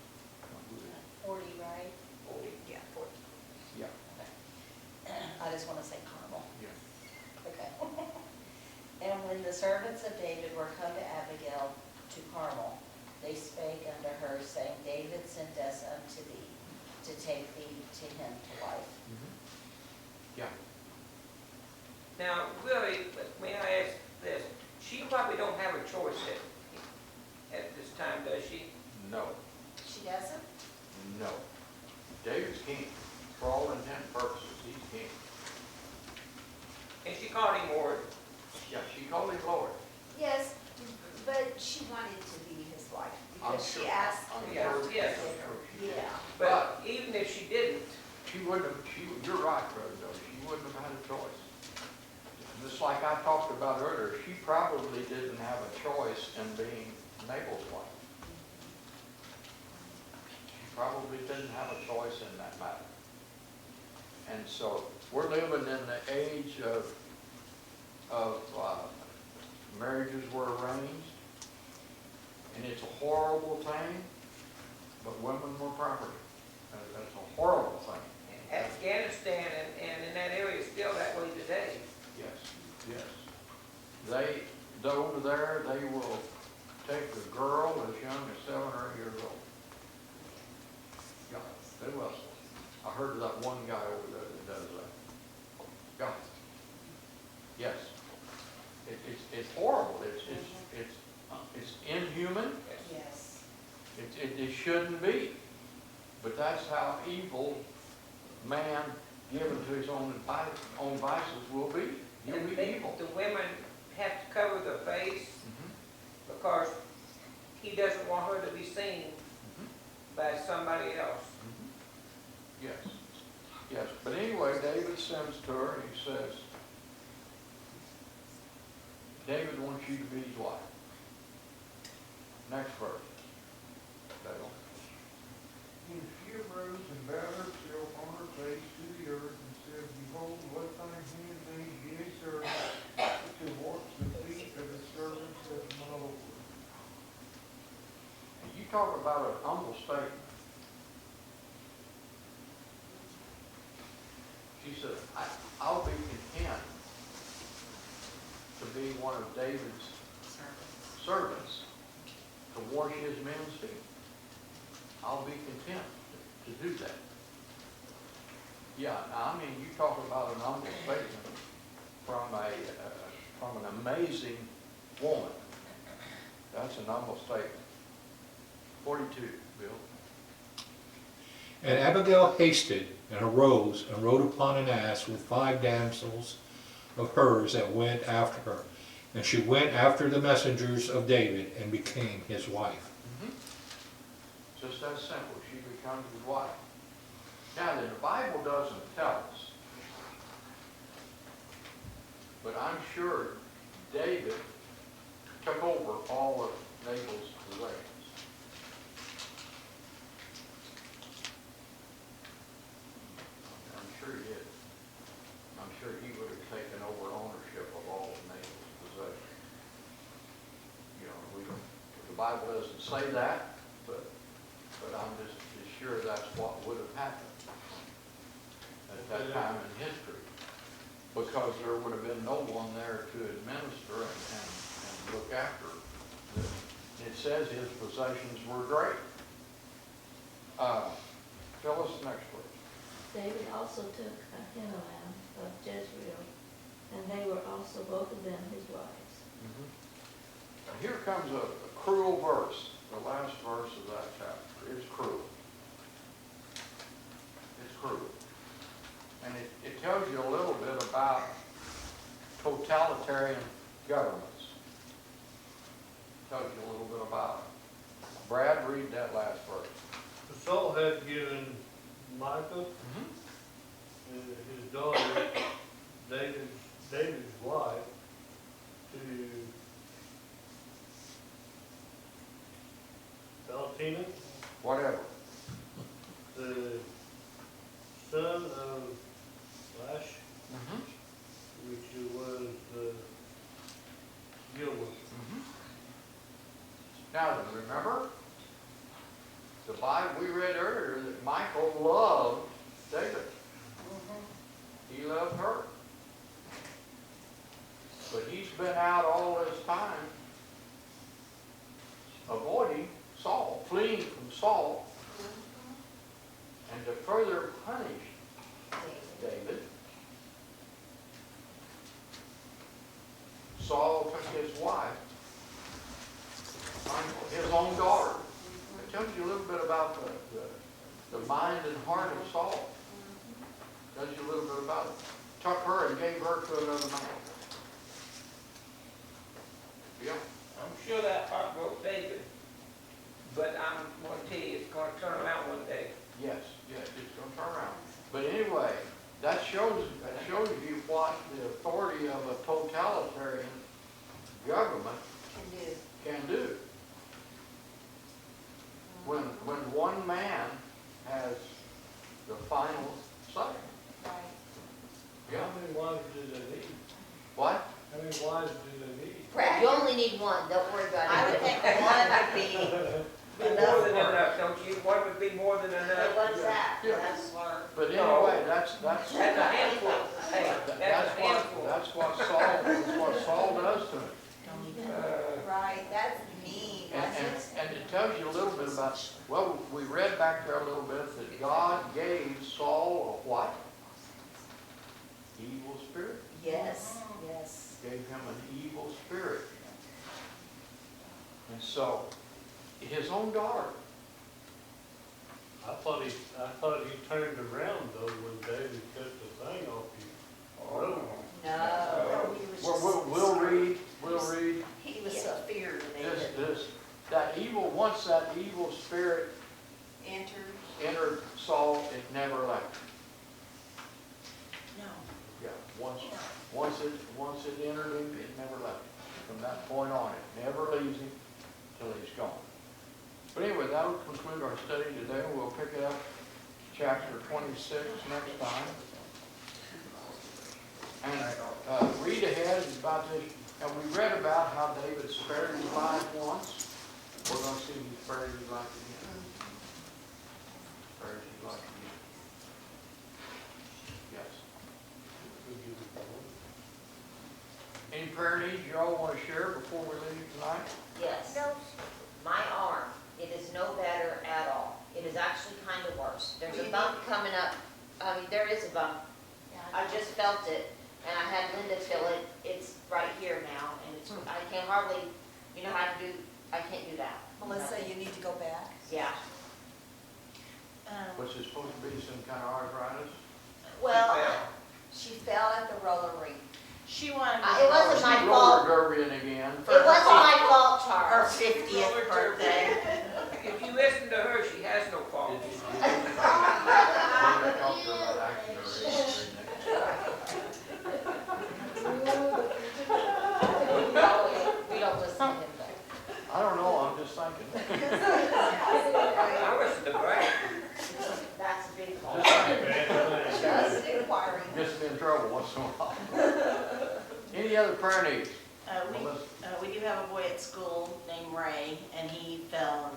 No, who is it?
40, right?
40.
Yeah, 40.
Yeah,
I just want to say Carmel.
yeah.
Okay. And when the servants of David were come to Abigail to Carmel, they spake unto her, saying, David sent us unto thee to take thee to him to wife.
Yeah.
Now, really, may I ask this? She probably don't have a choice at this time, does she?
No,
She doesn't?
no. David's king. For all intent and purposes, he's king.
And she called him Lord.
Yeah, she called him Lord.
Yes, but she wanted to be his wife
I'm
because she
sure.
asked
I'm
him.
sure.
Yes.
I'm sure she did.
Yeah.
But even if she didn't,
She wouldn't have, you're right, Brother Joe, she wouldn't have had a choice. Just like I talked about earlier, she probably didn't have a choice in being Nabal's wife. She probably didn't have a choice in that matter. And so we're living in the age of marriages were arranged, and it's a horrible thing, but women were property. That's a horrible thing.
Afghanistan and in that area is still that way today.
Yes, yes. Over there, they will take a girl as young as 7 or 8 years old. Yeah, they will. I heard of that one guy over there that does that. Yeah. Yes. It's horrible. It's inhuman.
Yes.
It shouldn't be. But that's how evil man given to his own vices will be. He'll be evil.
The women have to cover their face because he doesn't want her to be seen by somebody else.
Yes. Yes. But anyway, David sends to her and he says, David wants you to be his wife. Next verse. Dale.
And she arose and bowed herself on her face to the earth and said, Behold, let thine handmaid be a servant to wash the feet of the servants of my Lord.
And you talk about an humble statement. She said, I'll be content to be one of David's servants to wash his men's feet. I'll be content to do that. Yeah, now, I mean, you talk about an humble statement from an amazing woman. That's an humble statement. 42, Bill.
And Abigail hasted and arose and rode upon an ass with 5 damsels of hers that went after her. And she went after the messengers of David and became his wife.
Just that simple. She becomes his wife. Now, the Bible doesn't tell us, but I'm sure David took over all of Nabal's possessions. I'm sure he did. I'm sure he would have taken over ownership of all of Nabal's possessions. You know, the Bible doesn't say that, but I'm just as sure that's what would have happened at that time in history, because there would have been no one there to administer and look after them. It says his possessions were great. Phyllis, next please.
David also took Ahinoam of Jezreel, and they were also both of them his wives.
Now here comes a cruel verse, the last verse of that chapter. It's cruel. It's cruel. And it tells you a little bit about totalitarian governments. It tells you a little bit about it. Brad, read that last verse.
Saul had given Micah, his daughter, David's wife, to Valtina,
Whatever.
the son of Lash, which was Gilman.
Now, remember, the Bible we read earlier that Michael loved David. He loved her. But he's been out all this time avoiding Saul, fleeing from Saul, and to further punish David, Saul took his wife, his own daughter. It tells you a little bit about the mind and heart of Saul. It tells you a little bit about it. Took her and gave her to another man. Yeah.
I'm sure that heart broke David, but I'm going to tell you, it's going to turn around one day.
Yes, it's going to turn around. But anyway, that shows you what the authority of a totalitarian government can do. When one man has the final say. Yeah.
How many wives do they need?
What?
How many wives do they need?
You only need one, don't worry about it.
I would think one would be
More than enough, don't you? One would be more than
But
enough.
what's that?
Yeah.
That's what.
But anyway, that's
That's a handful. Hey, that's a handful.
that's what Saul does to him.
Right, that's mean.
And it tells you a little bit about, well, we read back there a little bit that God gave Saul a what? Evil spirit.
Yes.
Gave him an evil spirit. And so, his own daughter.
I thought he turned around though when David cut the thing off his robe.
No, he was just.
We'll read
He was so feared when they did.
once that evil spirit entered Saul, it never left him.
No.
Yeah, once it entered him, it never left him. From that point on, it never leaves him till he's gone. But anyway, that will conclude our study today. We'll pick it up chapter 26 next time. And read ahead about this. And we read about how David spared his life once. We're going to see he spared his life again. Spared his life again. Yes. Any prayer needs you all want to share before we leave tonight?
Yes. My arm, it is no better at all. It is actually kind of worse. There's a bump coming up I mean, there is a bump.
Yeah,
I just felt it, and I had Linda feel it. It's right here now, and it's, I can hardly, you know how to do, I can't do that.
Melissa, you need to go back.
Yeah.
Was it supposed to be some kind of arthritis?
Well,
She fell at the roller rink.
She wanted
it wasn't my
She's
fault.
roller derbying again.
It wasn't my fault,
Her
Charles.
50th birthday.
If you listen to her, she has no fault.
Did you talk to her about acting her age
We don't listen to him though.
I don't know, I'm just thinking.
I listen to Brad.
That's a big fault.
Just thinking.
Just inquiring.
Gets me in trouble once in a while. Any other prayer needs? Melissa?
We do have a boy at school named Ray, and he fell,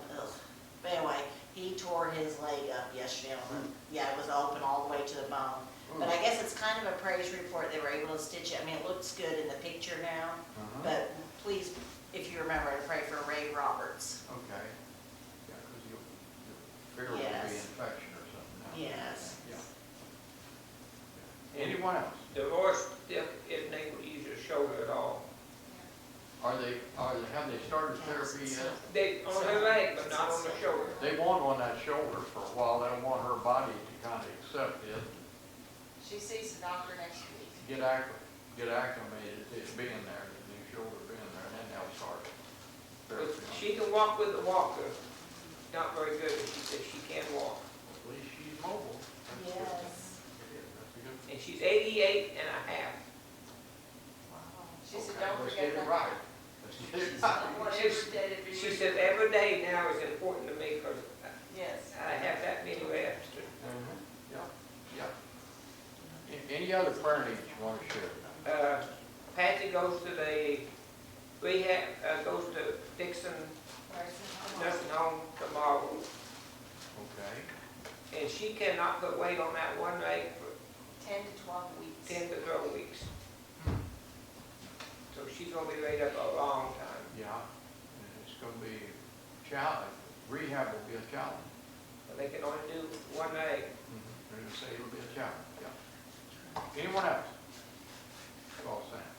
but anyway, he tore his leg up yesterday on the, yeah, it was open all the way to the bone. But I guess it's kind of a praise report, they were able to stitch it, I mean, it looks good in the picture now, but please, if you remember, to pray for Ray Roberts.
Okay. Yeah, because you fear will be
Yes.
infection or something now.
Yes.
Yeah. Anyone else?
Dolores isn't able to use her shoulder at all.
Have they started therapy yet?
They, on her leg, but not on the shoulder.
They want on that shoulder for a while, they don't want her body to kind of accept it,
She sees the doctor next week.
get acclimated to it being there, the new shoulder being there, and then they'll start
But
therapy. on it.
she can walk with a walker. Not very good, but she says she can walk.
At least she's mobile. That's good.
Yes.
It is, that's a good thing.
And she's 88 and a half.
She said,
Okay,
don't
let's
forget
get it
that.
right. Let's get it right.
Whatever day it
She
is.
says every day now is important to me because
Yes.
I have that many left.
Yeah. Any other prayer needs you want to share?
Patsy goes to the rehab, goes to Dixon nursing home tomorrow.
Okay.
And she cannot put weight on that one leg for
10 to 12 weeks.
10 to 12 weeks. So she's gonna be laid up a long time.
Yeah, and it's gonna be a challenge, rehab will be a challenge.
But they can only do one leg.
They're gonna say it'll be a challenge, yeah. Anyone else? That's all I'm saying.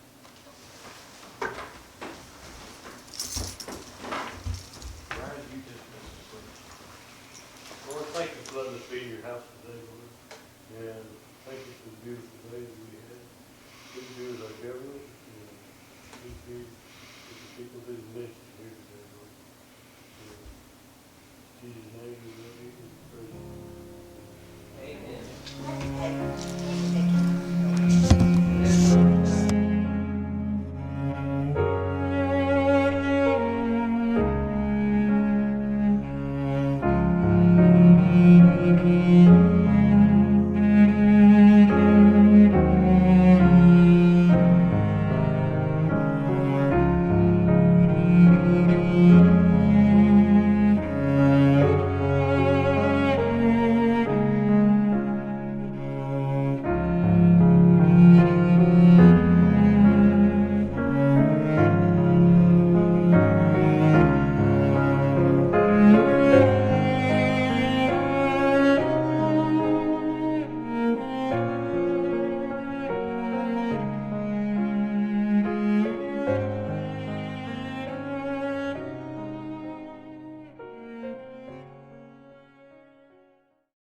Brad, you dismiss us, please.
Lord, thank you for letting us be in your house today, Lord. And thank you for the beautiful day that we had. Please do as our government, and please be with the people who message here today, Lord. In Jesus' name, we love you and praise you.
Amen.
Okay.